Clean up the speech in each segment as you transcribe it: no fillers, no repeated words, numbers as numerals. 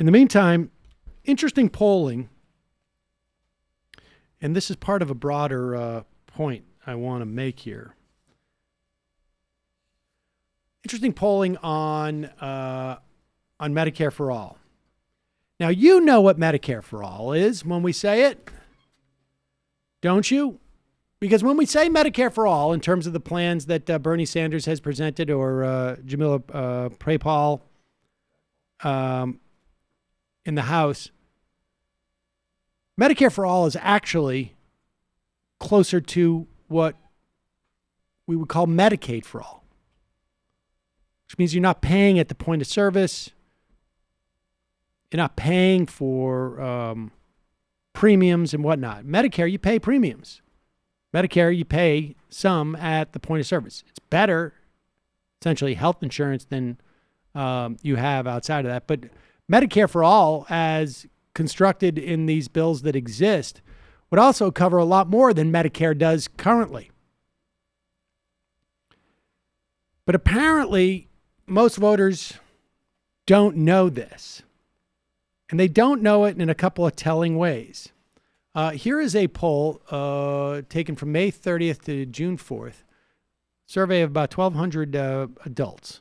In the meantime, interesting polling, and this is part of a broader point I want to make here. Interesting polling on Medicare for All. Now, you know what Medicare for All is when we say it, don't you? Because when we say Medicare for All, in terms of the plans that Bernie Sanders has presented or Jamila Prepal in the House, Medicare for All is actually closer to what we would call Medicaid for All, which means you're not paying at the point of service. You're not paying for premiums and whatnot. Medicare, you pay premiums. Medicare, you pay some at the point of service. It's better, essentially, health insurance than you have outside of that. But Medicare for All, as constructed in these bills that exist, would also cover a lot more than Medicare does currently. But apparently, most voters don't know this. And they don't know it in a couple of telling ways. Here is a poll taken from May 30th to June 4th. Survey of about 1,200 adults.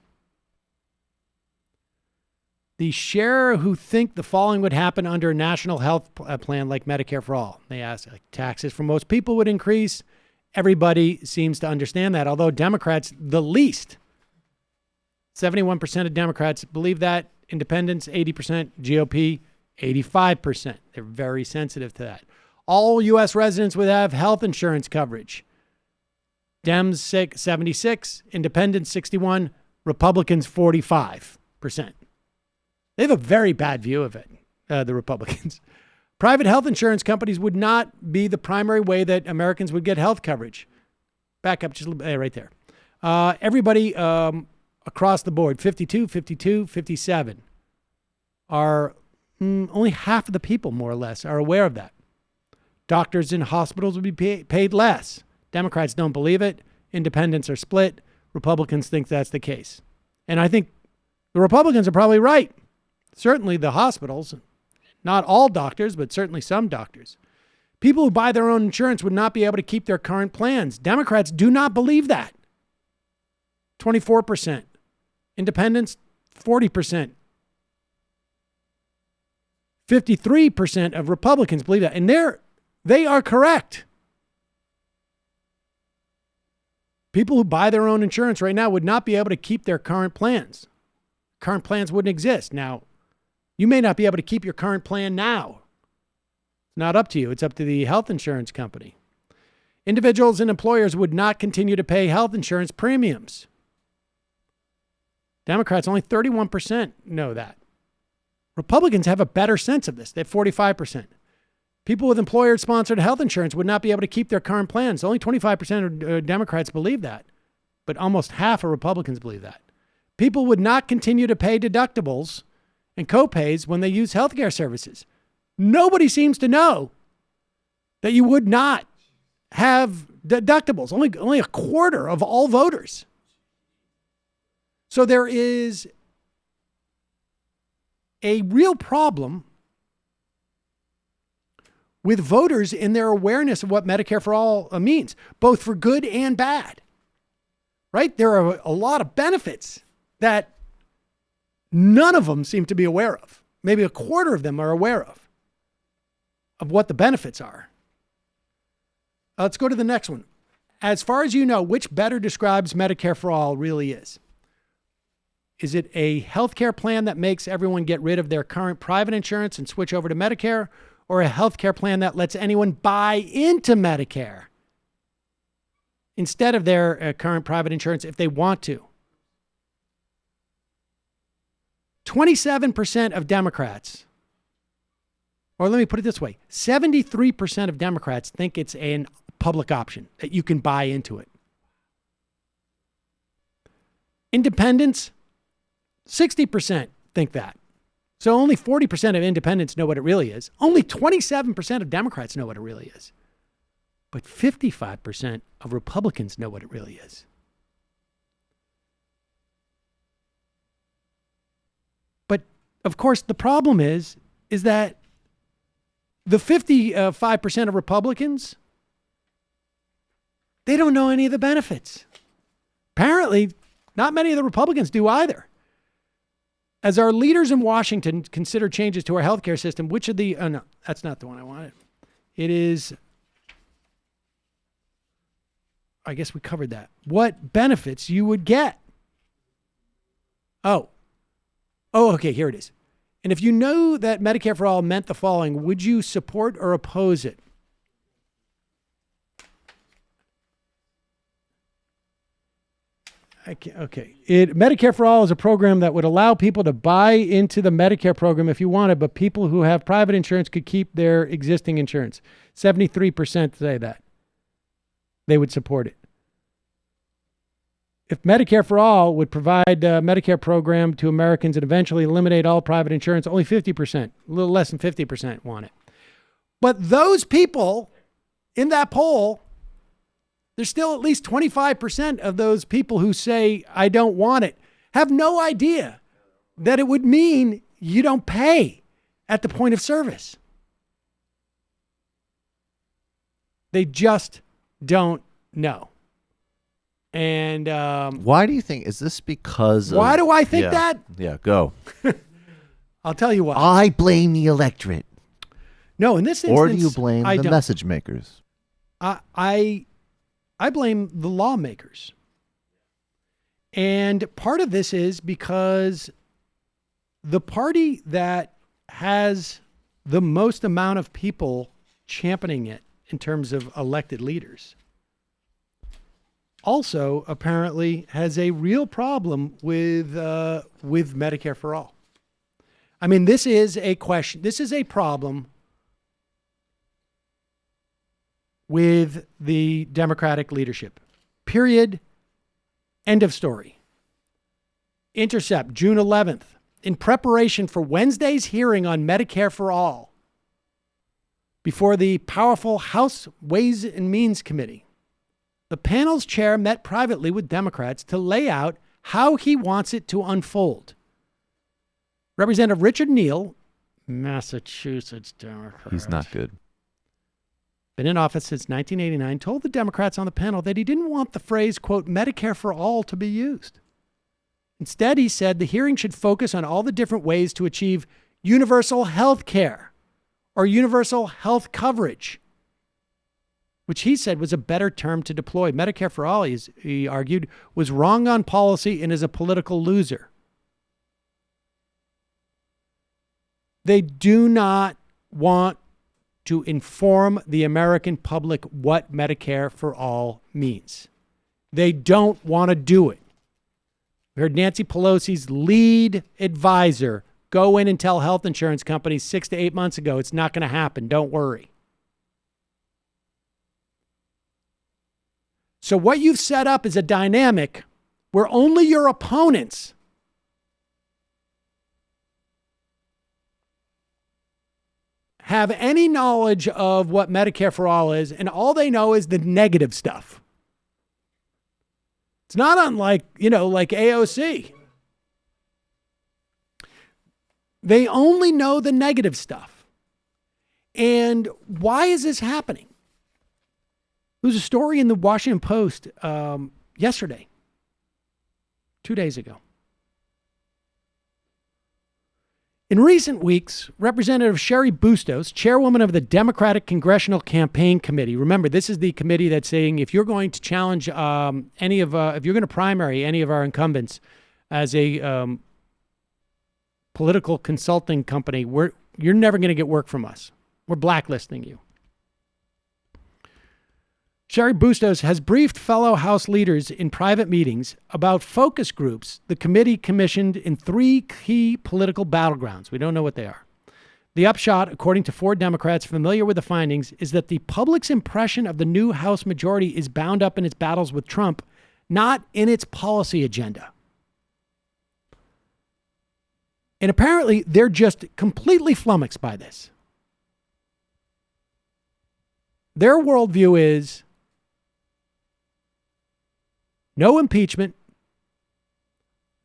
The share who think the following would happen under a national health plan like Medicare for All. They asked, like, taxes for most people would increase. Everybody seems to understand that, although Democrats, the least. 71% of Democrats believe that. Independents, 80%. GOP, 85%. They're very sensitive to that. All U.S. residents would have health insurance coverage. Dems, 76. Independents, 61. Republicans, 45%. They have a very bad view of it, the Republicans. Private health insurance companies would not be the primary way that Americans would get health coverage. Back up just a little bit, right there. Everybody across the board, 52, 57, are only half of the people, more or less, are aware of that. Doctors in hospitals would be paid less. Democrats don't believe it. Independents are split. Republicans think that's the case. And I think the Republicans are probably right. Certainly the hospitals, not all doctors, but certainly some doctors. People who buy their own insurance would not be able to keep their current plans. Democrats do not believe that. 24%. Independents, 40%. 53% of Republicans believe that. And they are correct. People who buy their own insurance right now would not be able to keep their current plans. Current plans wouldn't exist. Now, you may not be able to keep your current plan now. It's not up to you. It's up to the health insurance company. Individuals and employers would not continue to pay health insurance premiums. Democrats, only 31% know that. Republicans have a better sense of this. They have 45%. People with employer-sponsored health insurance would not be able to keep their current plans. Only 25% of Democrats believe that, but almost half of Republicans believe that. People would not continue to pay deductibles and copays when they use healthcare services. Nobody seems to know that you would not have deductibles. Only a quarter of all voters. So there is a real problem with voters in their awareness of what Medicare for All means, both for good and bad. Right? There are a lot of benefits that none of them seem to be aware of. Maybe a quarter of them are aware of what the benefits are. Let's go to the next one. As far as you know, which better describes Medicare for All really is? Is it a healthcare plan that makes everyone get rid of their current private insurance and switch over to Medicare, or a healthcare plan that lets anyone buy into Medicare instead of their current private insurance if they want to? 27% of Democrats, or let me put it this way, 73% of Democrats think it's a public option, that you can buy into it. Independents, 60% think that. So only 40% of independents know what it really is. Only 27% of Democrats know what it really is. But 55% of Republicans know what it really is. But of course, the problem is that the 55% of Republicans, they don't know any of the benefits. Apparently, not many of the Republicans do either. As our leaders in Washington consider changes to our healthcare system, which of the, oh no, that's not the one I wanted. It is, I guess we covered that. What benefits you would get. Oh, okay, here it is. And if you know that Medicare for All meant the following, would you support or oppose it? Okay. Medicare for All is a program that would allow people to buy into the Medicare program if you wanted, but people who have private insurance could keep their existing insurance. 73% say that. They would support it. If Medicare for All would provide a Medicare program to Americans and eventually eliminate all private insurance, only 50%, a little less than 50% want it. But those people in that poll, there's still at least 25% of those people who say, I don't want it, have no idea that it would mean you don't pay at the point of service. They just don't know. And why do you think, is this because why do I think that? Yeah, go. I'll tell you what. I blame the electorate. No, in this instance, or do you blame the don't. message makers? I blame the lawmakers. And part of this is because the party that has the most amount of people championing it in terms of elected leaders also apparently has a real problem with Medicare for All. I mean, this is a question. This is a problem with the Democratic leadership. Period. End of story. Intercept, June 11th. In preparation for Wednesday's hearing on Medicare for All before the powerful House Ways and Means Committee, the panel's chair met privately with Democrats to lay out how he wants it to unfold. Representative Richard Neal, Massachusetts Democrat. He's not good. Been in office since 1989, told the Democrats on the panel that he didn't want the phrase, quote, Medicare for all to be used. Instead, he said the hearing should focus on all the different ways to achieve universal health care or universal health coverage, which he said was a better term to deploy. Medicare for all, he argued, was wrong on policy and is a political loser. They do not want to inform the American public what Medicare for all means. They don't want to do it. We heard Nancy Pelosi's lead advisor go in and tell health insurance companies 6 to 8 months ago, it's not going to happen. Don't worry. So what you've set up is a dynamic where only your opponents have any knowledge of what Medicare for All is, and all they know is the negative stuff. It's not unlike, like AOC. They only know the negative stuff. And why is this happening? There was a story in the Washington Post yesterday, 2 days ago. In recent weeks, Representative Sherry Bustos, chairwoman of the Democratic Congressional Campaign Committee, remember, this is the committee that's saying if you're going to challenge if you're going to primary any of our incumbents as a political consulting company, you're never going to get work from us. We're blacklisting you. Sherry Bustos has briefed fellow House leaders in private meetings about focus groups the committee commissioned in 3 key political battlegrounds. We don't know what they are. The upshot, according to 4 Democrats familiar with the findings, is that the public's impression of the new House majority is bound up in its battles with Trump, not in its policy agenda. And apparently, they're just completely flummoxed by this. Their worldview is no impeachment,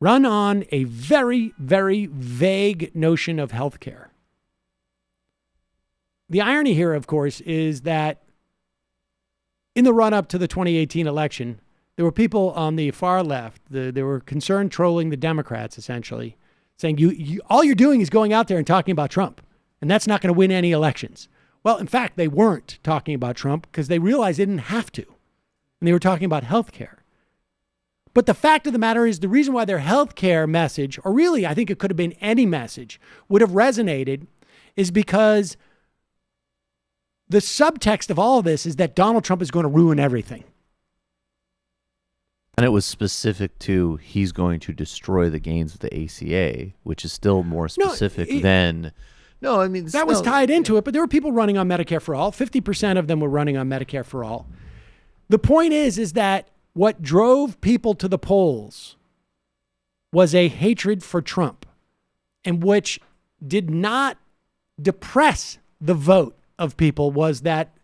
run on a very, very vague notion of healthcare. The irony here, of course, is that in the run-up to the 2018 election, there were people on the far left, they were concerned trolling the Democrats, essentially, saying, you all you're doing is going out there and talking about Trump, and that's not going to win any elections. Well, in fact, they weren't talking about Trump because they realized they didn't have to, and they were talking about health care. But the fact of the matter is the reason why their health care message, or really I think it could have been any message, would have resonated is because the subtext of all of this is that Donald Trump is going to ruin everything. And it was specific to he's going to destroy the gains of the ACA, which is still more specific than... No, I mean... That was tied into it, but there were people running on Medicare for All. 50% of them were running on Medicare for All. The point is that what drove people to the polls was a hatred for Trump, and which did not depress the vote of people was that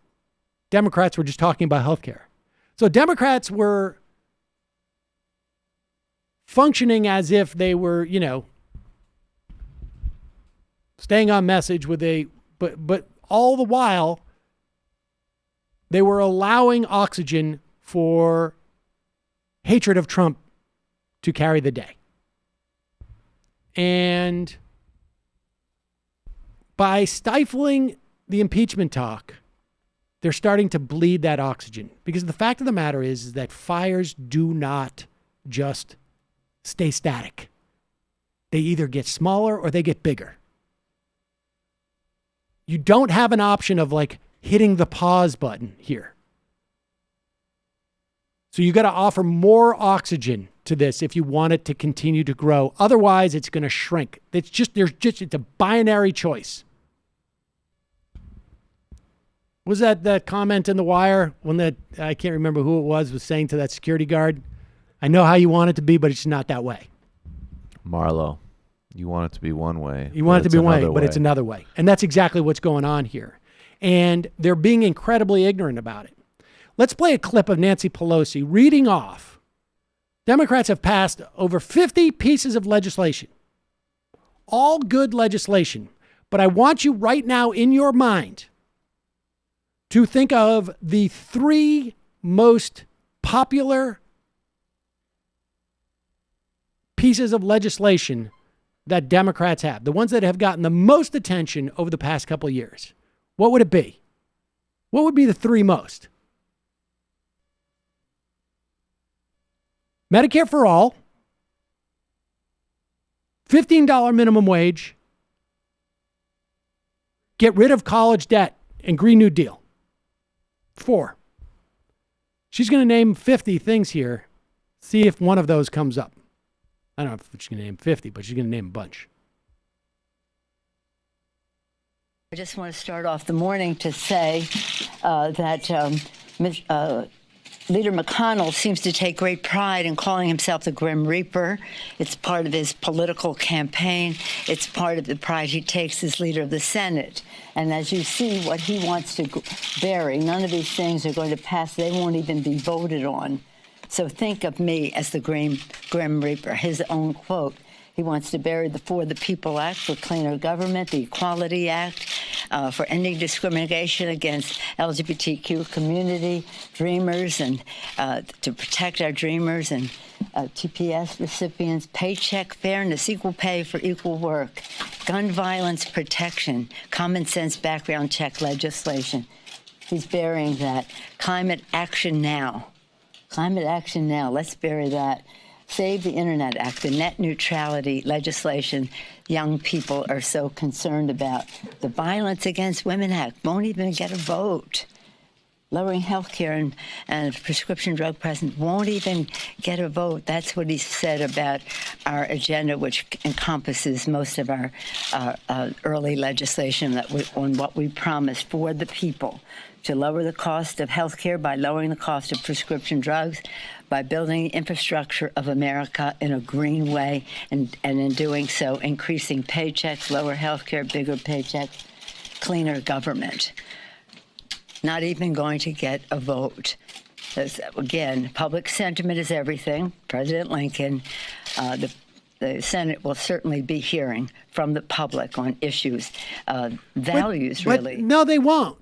Democrats were just talking about healthcare. So Democrats were functioning as if they were, staying on message with but all the while they were allowing oxygen for hatred of Trump to carry the day. And by stifling the impeachment talk, they're starting to bleed that oxygen, because the fact of the matter is that fires do not just stay static. They either get smaller or they get bigger. You don't have an option of hitting the pause button here. So you got to offer more oxygen to this if you want it to continue to grow. Otherwise, it's going to shrink. It's a binary choice. Was that comment in The Wire when I can't remember who it was saying to that security guard, I know how you want it to be, but it's not that way. Marlo, you want it to be one way. You want it to be one way, but it's another way. And that's exactly what's going on here. And they're being incredibly ignorant about it. Let's play a clip of Nancy Pelosi reading off. Democrats have passed over 50 pieces of legislation. All good legislation. But I want you right now in your mind to think of the three most popular pieces of legislation that Democrats have, the ones that have gotten the most attention over the past couple of years. What would it be? What would be the three most? Medicare for all, $15 minimum wage, get rid of college debt, and Green New Deal. 4. She's going to name 50 things here. See if one of those comes up. I don't know if she's going to name 50, but she's going to name a bunch. I just want to start off the morning to say that Leader McConnell seems to take great pride in calling himself the Grim Reaper. It's part of his political campaign. It's part of the pride he takes as leader of the Senate. And as you see what he wants to bury, none of these things are going to pass. They won't even be voted on. So think of me as the Grim Reaper, his own quote. He wants to bury the For the People Act for cleaner government, the Equality Act for ending discrimination against LGBTQ community, dreamers, and to protect our dreamers and TPS recipients, paycheck fairness, equal pay for equal work, gun violence protection, common sense background check legislation. He's burying that. Climate action now. Climate action now. Let's bury that. Save the Internet Act, the net neutrality legislation young people are so concerned about. The Violence Against Women Act won't even get a vote. Lowering health care and prescription drug pricing won't even get a vote. That's what he said about our agenda, which encompasses most of our early legislation on what we promised for the people. To lower the cost of health care by lowering the cost of prescription drugs, by building the infrastructure of America in a green way, and in doing so, increasing paychecks, lower health care, bigger paychecks, cleaner government. Not even going to get a vote. Again, public sentiment is everything. President Lincoln, the the Senate will certainly be hearing from the public on issues, values, really. No, they won't.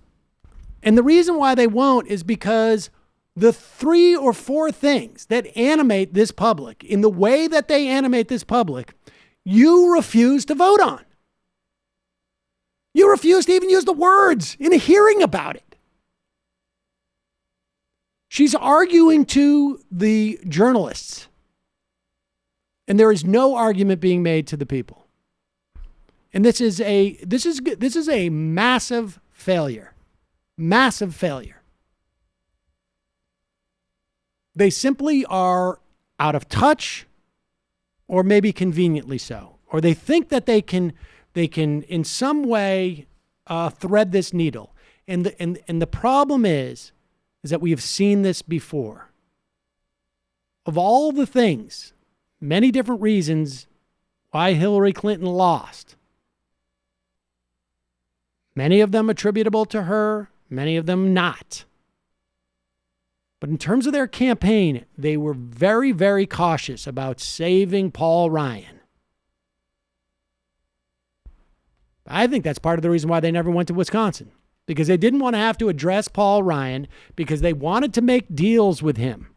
And the reason why they won't is because the 3 or 4 things that animate this public, in the way that they animate this public, you refuse to vote on. You refuse to even use the words in a hearing about it. She's arguing to the journalists, and there is no argument being made to the people. And this is a massive failure. Massive failure. They simply are out of touch, or maybe conveniently so, or they think that they can in some way thread this needle. And the problem is that we have seen this before. Of all the things, many different reasons why Hillary Clinton lost, many of them attributable to her, many of them not. But in terms of their campaign, they were very, very cautious about saving Paul Ryan. I think that's part of the reason why they never went to Wisconsin, because they didn't want to have to address Paul Ryan, because they wanted to make deals with him.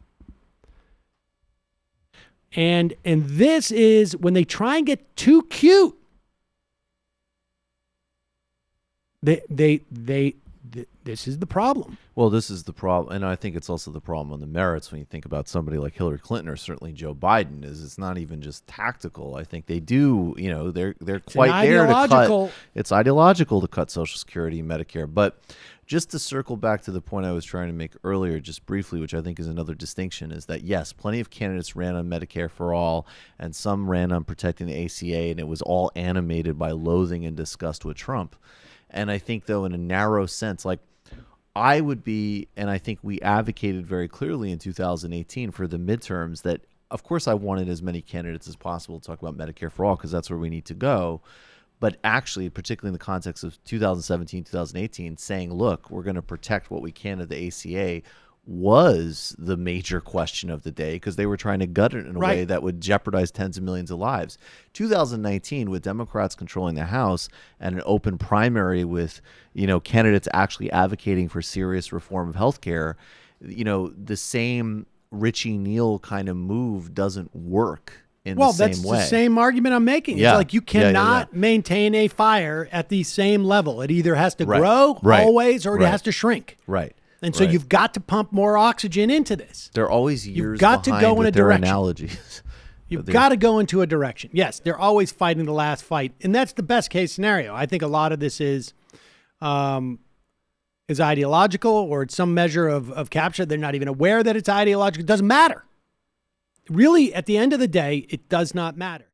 And this is when they try and get too cute. This is the problem. Well, this is the problem, and I think it's also the problem on the merits when you think about somebody like Hillary Clinton or certainly Joe Biden. Is it's not even just tactical. I think they do, they're quite there to cut. It's ideological to cut Social Security and Medicare. But just to circle back to the point I was trying to make earlier, just briefly, which I think is another distinction, is that yes, plenty of candidates ran on Medicare for all, and some ran on protecting the ACA, and it was all animated by loathing and disgust with Trump. And I think, though, in a narrow sense, like I would be, and I think we advocated very clearly in 2018 for the midterms that, of course, I wanted as many candidates as possible to talk about Medicare for all because that's where we need to go. But actually, particularly in the context of 2017, 2018, saying, look, we're going to protect what we can of the ACA was the major question of the day because they were trying to gut it in a way that would jeopardize tens of millions of lives. 2019, with Democrats controlling the House and an open primary with, candidates actually advocating for serious reform of healthcare, the same Richie Neal kind of move doesn't work in the same way. Well, that's the same argument I'm making. Yeah. It's like you cannot maintain a fire at the same level. It either has to grow always or it has to shrink. Right. And so you've got to pump more oxygen into this. They're always years You've got behind to go in with a their direction. analogies. You've got to go into a direction. Yes, they're always fighting the last fight. And that's the best case scenario. I think a lot of this is ideological or it's some measure of capture. They're not even aware that it's ideological. It doesn't matter. Really, at the end of the day, it does not matter.